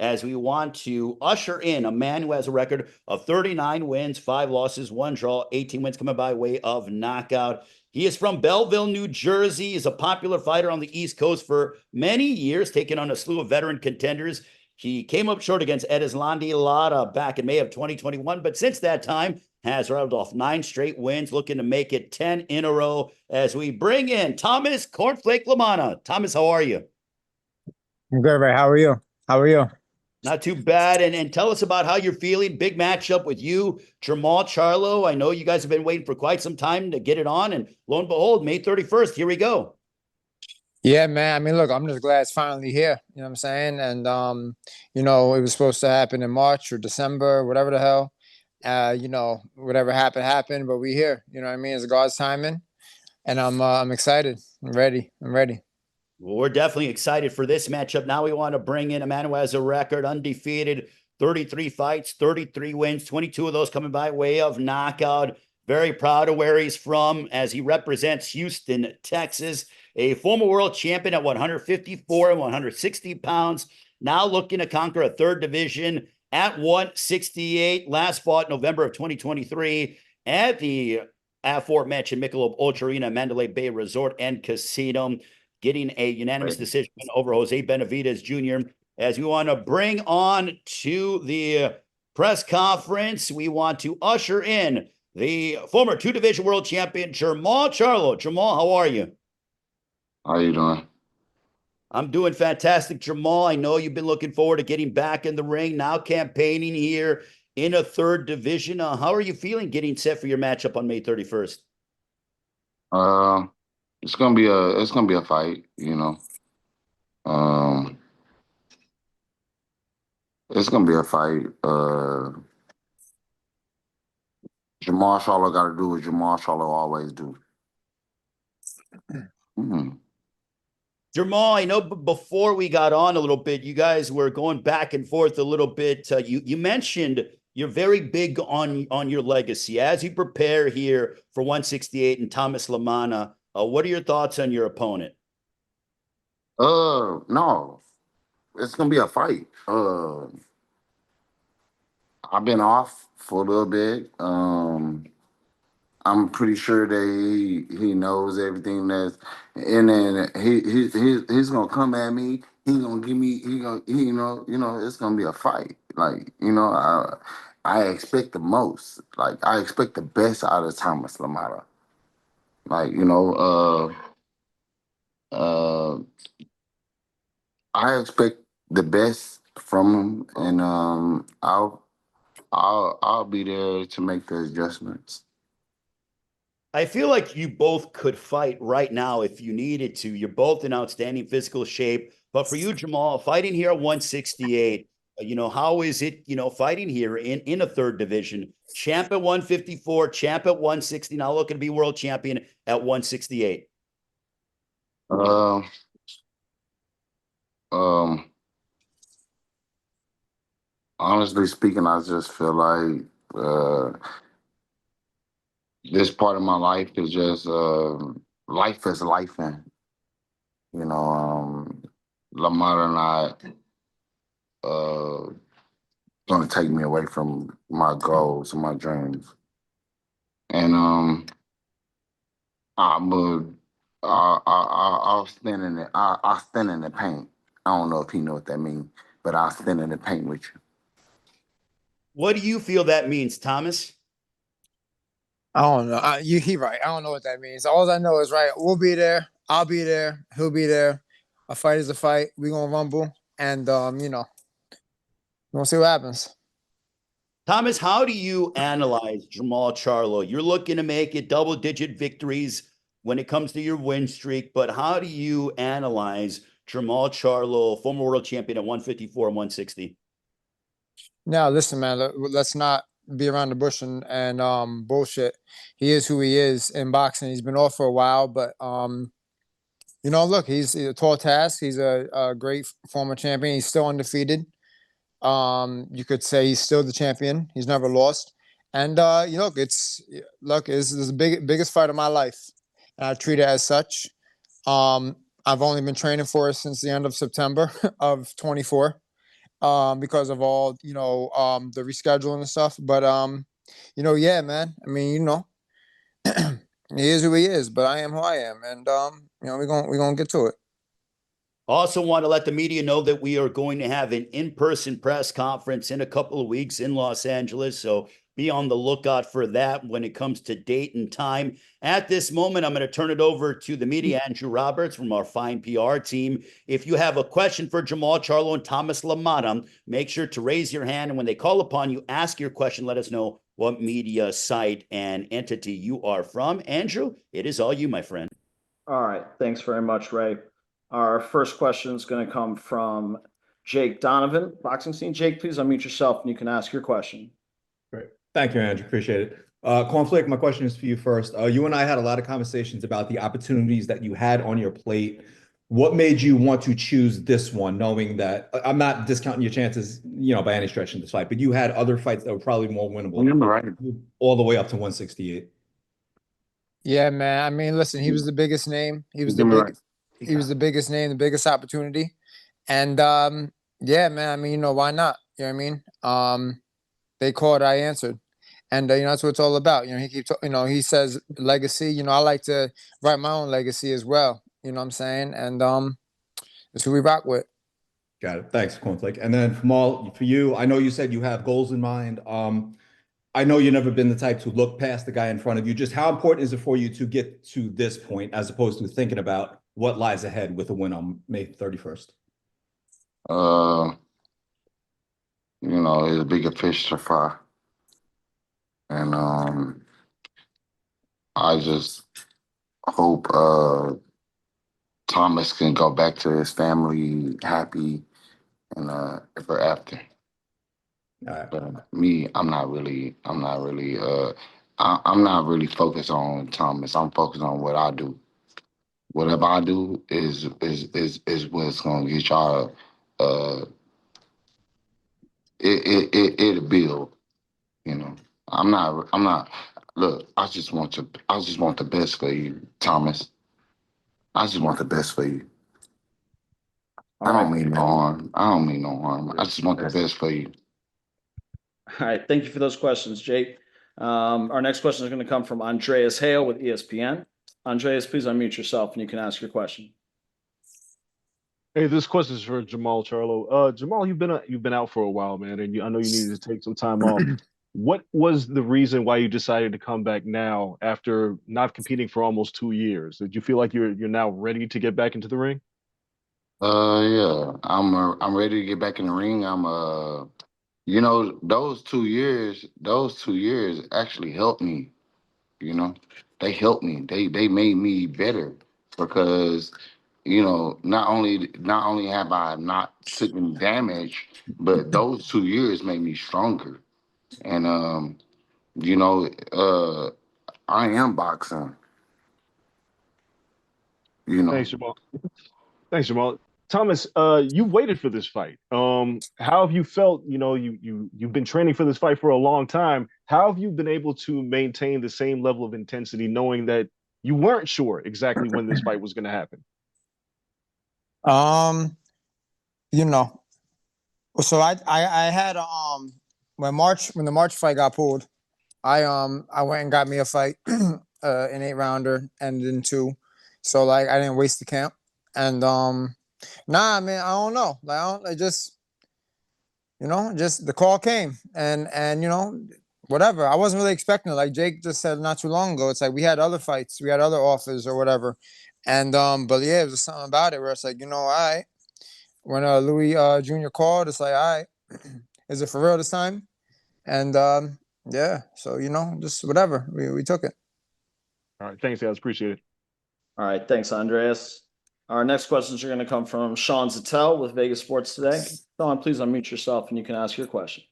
as we want to usher in a man who has a record of 39 wins, 5 losses, 1 draw, 18 wins coming by way of knockout. He is from Belleville, New Jersey. He's a popular fighter on the East Coast for many years, taking on a slew of veteran contenders. He came up short against Erislandy Lara back in May of 2021, but since that time has rattled off 9 straight wins, looking to make it 10 in a row as we bring in Thomas Cornflake LaManna. Thomas, how are you? I'm good, Ray. How are you? How are you? Not too bad. And tell us about how you're feeling. Big matchup with you, Jermall Charlo. I know you guys have been waiting for quite some time to get it on. And lo and behold, May 31st, here we go. Yeah, man. I mean, look, I'm just glad it's finally here. You know what I'm saying? And it was supposed to happen in March or December, whatever the hell. Whatever happened, but we here. You know what I mean? It's God's timing. And I'm excited. I'm ready. Well, we're definitely excited for this matchup. Now we want to bring in a man who has a record undefeated, 33 fights, 33 wins, 22 of those coming by way of knockout. Very proud of where he's from as he represents Houston, Texas, a former world champion at 154 and 160 pounds, now looking to conquer a third division at 168. Last fought November of 2023 at the aforementioned Michelob ULTRA Arena, Mandalay Bay Resort and Casino, getting a unanimous decision over Jose Benavidez Jr. As we want to bring on to the press conference, we want to usher in the former 2-division world champion, Jermall Charlo. Jermall, how are you? How you doing? I'm doing fantastic, Jermall. I know you've been looking forward to getting back in the ring, now campaigning here in a third division. How are you feeling getting set for your matchup on May 31st? It's gonna be a fight, you know. It's gonna be a fight. Jermall Charlo got to do what Jermall Charlo always do. Jermall, I know before we got on a little bit, you guys were going back and forth a little bit. You mentioned you're very big on your legacy as you prepare here for 168 and Thomas LaManna. What are your thoughts on your opponent? No, it's gonna be a fight. I've been off for a little bit. I'm pretty sure that he knows everything that's, and then he's gonna come at me. He's gonna give me. It's gonna be a fight. Like I expect the most. Like I expect the best out of Thomas LaManna. Like I expect the best from him, and I'll be there to make the adjustments. I feel like you both could fight right now if you needed to. You're both in outstanding physical shape. But for you, Jermall, fighting here at 168, how is it, fighting here in a third division? Champ at 154, champ at 160, now looking to be world champion at 168. Honestly speaking, I just feel like this part of my life is just life is life, and LaManna not gonna take me away from my goals and my dreams, and I'll stand in it. I'll stand in the paint. I don't know if you know what that means, but I'll stand in the paint with you. What do you feel that means, Thomas? I don't know. He right. I don't know what that means. All I know is, right, we'll be there. I'll be there. He'll be there. A fight is a fight. We're gonna rumble, and we'll see what happens. Thomas, how do you analyze Jermall Charlo? You're looking to make it double-digit victories when it comes to your win streak, but how do you analyze Jermall Charlo, former world champion at 154 and 160? Now, listen, man. Let's not be around the bush and bullshit. He is who he is in boxing. He's been off for a while, but look, he's a tall task. He's a great former champion. He's still undefeated. You could say he's still the champion. He's never lost. And this is the biggest fight of my life, and I treat it as such. I've only been training for it since the end of September of 24, because of all, the rescheduling and stuff. But, yeah, man. I mean, he is who he is, but I am who I am. And, we're gonna get to it. Also want to let the media know that we are going to have an in-person press conference in a couple of weeks in Los Angeles. So be on the lookout for that when it comes to date and time. At this moment, I'm going to turn it over to the media, Andrew Roberts from our fine PR team. If you have a question for Jermall Charlo and Thomas LaManna, make sure to raise your hand. And when they call upon you, ask your question. Let us know what media site and entity you are from. Andrew, it is all you, my friend. All right. Thanks very much, Ray. Our first question is going to come from Jake Donovan, boxing scene. Jake, please unmute yourself and you can ask your question. Great. Thank you, Andrew. Appreciate it. Cornflake, my question is for you first. You and I had a lot of conversations about the opportunities that you had on your plate. What made you want to choose this one, knowing that I'm not discounting your chances, by any stretch in this fight, but you had other fights that were probably more winnable, Right. all the way up to 168. Yeah, man. I mean, listen, he was the biggest name. He was the biggest name, the biggest opportunity. And yeah, man, I mean, why not? You know what I mean? They called, I answered. And that's what it's all about. He says legacy. I like to write my own legacy as well. You know what I'm saying? And that's who we rock with. Got it. Thanks, Cornflake. And then for you, I know you said you have goals in mind. I know you've never been the type to look past the guy in front of you. Just how important is it for you to get to this point as opposed to thinking about what lies ahead with a win on May 31st? It's a bigger fish to fry. And I just hope Thomas can go back to his family happy and ever after. But me, I'm not really focused on Thomas. I'm focused on what I do. Whatever I do is what's gonna get y'all it'll build, I'm not look, I just want the best for you, Thomas. I just want the best for you. I don't mean no harm. I just want the best for you. All right. Thank you for those questions, Jake. Our next question is going to come from Andreas Hale with ESPN. Andreas, please unmute yourself and you can ask your question. Hey, this question is for Jermall Charlo. Jermall, you've been out for a while, man, and I know you needed to take some time off. What was the reason why you decided to come back now after not competing for almost 2 years? Did you feel like you're now ready to get back into the ring? Yeah, I'm ready to get back in the ring. Those 2 years actually helped me. They helped me. They made me better because not only have I not taken damage, but those 2 years made me stronger. And I am boxing. Thanks, Jermall. Thanks, Jermall. Thomas, you waited for this fight. How have you felt? You've been training for this fight for a long time. How have you been able to maintain the same level of intensity, knowing that you weren't sure exactly when this fight was going to happen? So I had when the March fight got pulled, I went and got me a fight, an 8-rounder, ended in 2. So I didn't waste the camp. And nah, man, I don't know. I just the call came and whatever. I wasn't really expecting it. Like Jake just said not too long ago, it's like we had other fights, we had other offers or whatever. And but yeah, it was just something about it where it's like, all right. When Louis Jr. called, it's like, all right, is it for real this time? And yeah, so just whatever. We took it. All right, thanks, guys. Appreciate it. All right. Thanks, Andreas. Our next questions are going to come from Sean Zattel with Vegas Sports Today. Sean, please unmute yourself and you can ask your question.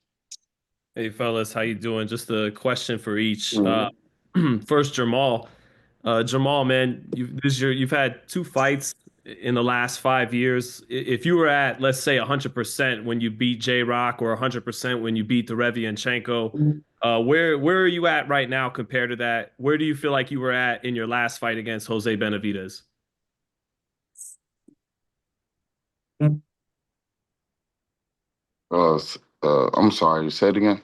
Hey, fellas, how you doing? Just a question for each. First, Jermall. Jermall, man, you've had 2 fights in the last 5 years. If you were at, let's say, 100% when you beat J-Rock or 100% when you beat Derevianchenko, where are you at right now compared to that? Where do you feel like you were at in your last fight against Jose Benavidez? I'm sorry. Say it again.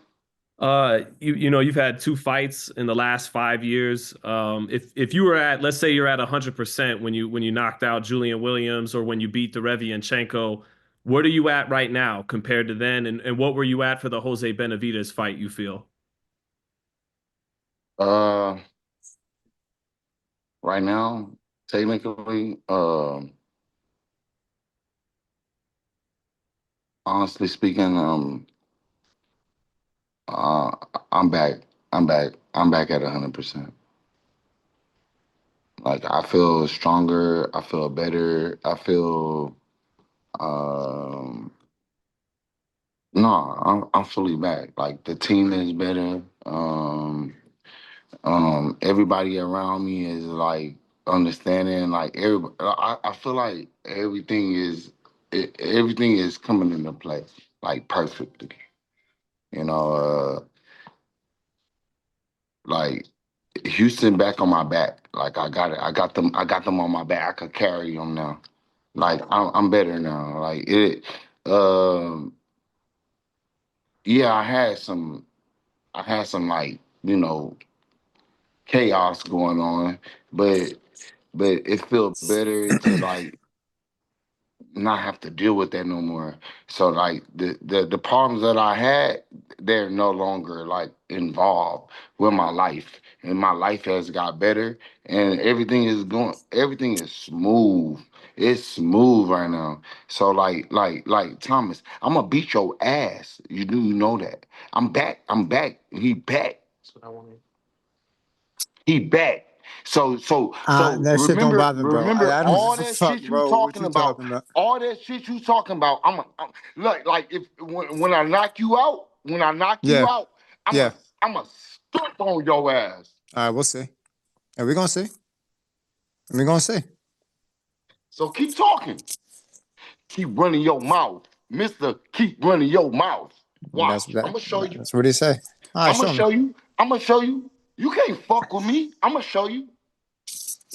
You've had 2 fights in the last 5 years. If you were at, let's say you're at 100% when you knocked out Julian Williams or when you beat Derevianchenko, what are you at right now compared to then? And what were you at for the Jose Benavidez fight, you feel? Right now, technically, honestly speaking, I'm back. I'm back. I'm back at 100%. Like I feel stronger. I feel better. I feel no, I'm fully back. Like the team is better. Everybody around me is like understanding. Like everybody, I feel like everything is coming into place like perfectly. You know, like Houston back on my back. Like I got it. I got them. I got them on my back. I could carry them now. Like I'm better now. Like it. Yeah, I had some like chaos going on, but it feels better to like not have to deal with that no more. So like the problems that I had, they're no longer like involved with my life, and my life has got better, and everything is smooth. It's smooth right now. So like Thomas, I'm gonna beat your ass. You know that. I'm back. I'm back. He back. That's what I wanted. He back. So That shit don't bother me, bro. remember I don't all give a that fuck, shit you bro. What talking you about. talking about? All that shit you talking about. I'm like if when I knock you out, Yeah, yeah. I'm a stomp on your ass. All right, we'll see. Are we gonna see? We're gonna see. So keep talking. Keep running your mouth, Mister. Keep running your mouth. Watch. I'm gonna show you. That's what he say. All right, I'm gonna show me. show you. I'm gonna show you. You can't fuck with me. I'm gonna show you.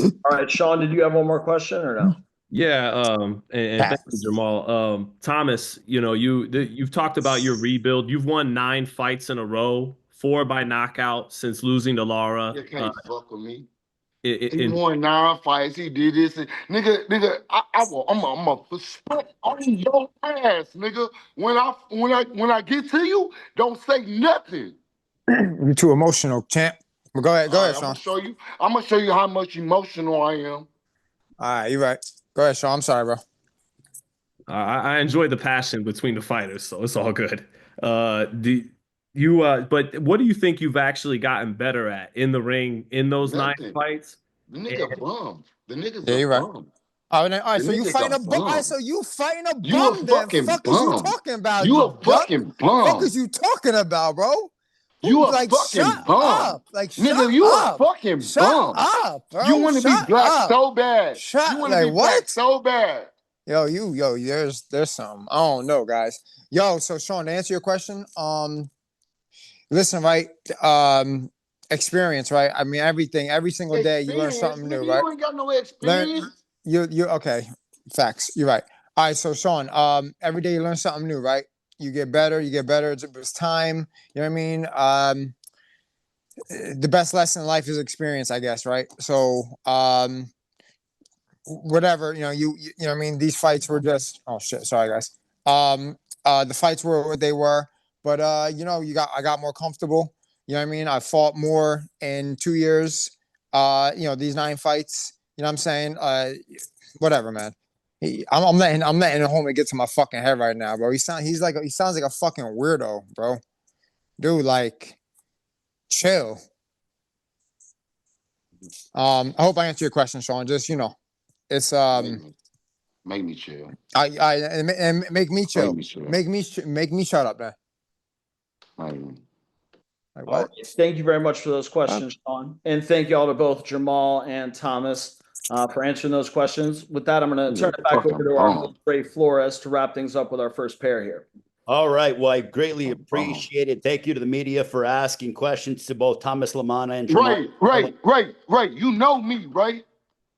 All right, Sean, did you have one more question or no? Yeah, and thank you, Jermall. Thomas, you've talked about your rebuild. You've won 9 fights in a row, 4 by knockout since losing to Lara. You can't fuck with me. He He won 9 fights. He did this. Nigga, I'm a spit on your ass, nigga. When I get to you, don't say nothing. You're too emotional, champ. Well, go ahead, Sean. I'm gonna show you how much emotional I am. All right, you're right. Go ahead, Sean. I'm sorry, bro. I enjoy the passion between the fighters, so it's all good. But what do you think you've actually gotten better at in the ring in those Nothing. 9 fights? The nigga bum. The nigga's Yeah, a you're right. bum. All right, so you fighting a bum. All right, so you fighting a bum. Then fuck is you talking about? You a fucking bum. Fuck is you talking about, bro? You a like, fucking shut bum. Up. Like, nigga, shut you up. a fucking shut bum. Up, bro. You want to be black up. so bad. Shut. You want to like, be what? black so bad. Yo, there's something. I don't know, guys. Yo, so Sean, to answer your question, listen, right? Experience, right? I mean, every single day you learn something new, right? You ain't got no experience. You okay. Facts. You're right. All right, so Sean, every day you learn something new, right? You get better, it's time. You know what I mean? The best lesson in life is experience, I guess, right? So whatever, you know what I mean? These fights were just sorry guys. The fights were what they were, but I got more comfortable. You know what I mean? I fought more in 2 years. These 9 fights, you know what I'm saying? Whatever, man. I'm letting the homie get to my fucking head right now, bro. He sounds like a fucking weirdo, bro. Dude, like, chill. I hope I answered your question, Sean. Just it's make me chill. And make me chill. Make me shut up, man. Like what? Thank you very much for those questions, Sean. And thank you all to both Jermall and Thomas for answering those questions. With that, I'm going to turn it back over to our host, Ray Flores, to wrap things up with our first pair here. All right. Well, I greatly appreciate it. Thank you to the media for asking questions to both Thomas LaManna and Jermall. Right. You know me, right?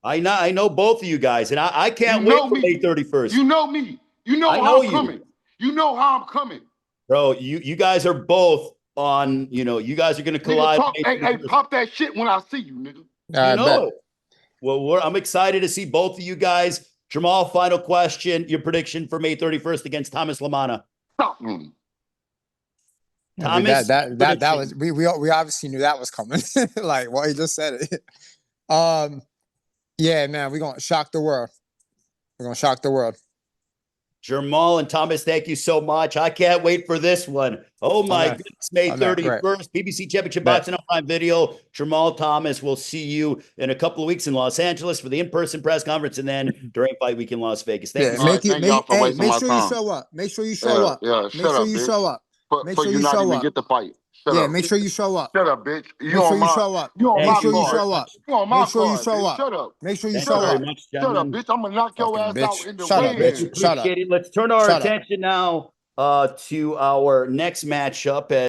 I know both of you guys, and I can't wait for May 31st. You know me. You know how I'm coming. You know how I'm coming. Bro, you guys are both on, you guys are going to collide. Hey, pop that shit when I see you, nigga. You know it. Well, I'm excited to see both of you guys. Jermall, final question. Your prediction for May 31st against Thomas LaManna. Stop me. Thomas, that was we obviously knew that was coming. Like, well, he just said it. Yeah, man, we're gonna shock the world. We're gonna shock the world. Jermall and Thomas, thank you so much. I can't wait for this one. Oh my goodness, May 31st, PBC Championship Boxing on Prime Video. Jermall, Thomas, we'll see you in a couple of weeks in Los Angeles for the in-person press conference and then during fight week in Las Vegas. Thank you. Make sure you show up. Make sure you show up. Yeah, make sure you show up. Make sure you show up. Get the fight. Make sure you show up. Shut up, bitch. Make sure you show up. Make sure you show up. Make sure you show up. Shut up. Make sure you show up. Shut up, bitch. I'm gonna knock your ass out in the weigh-in. Shut up. Let's turn our attention now to our next matchup.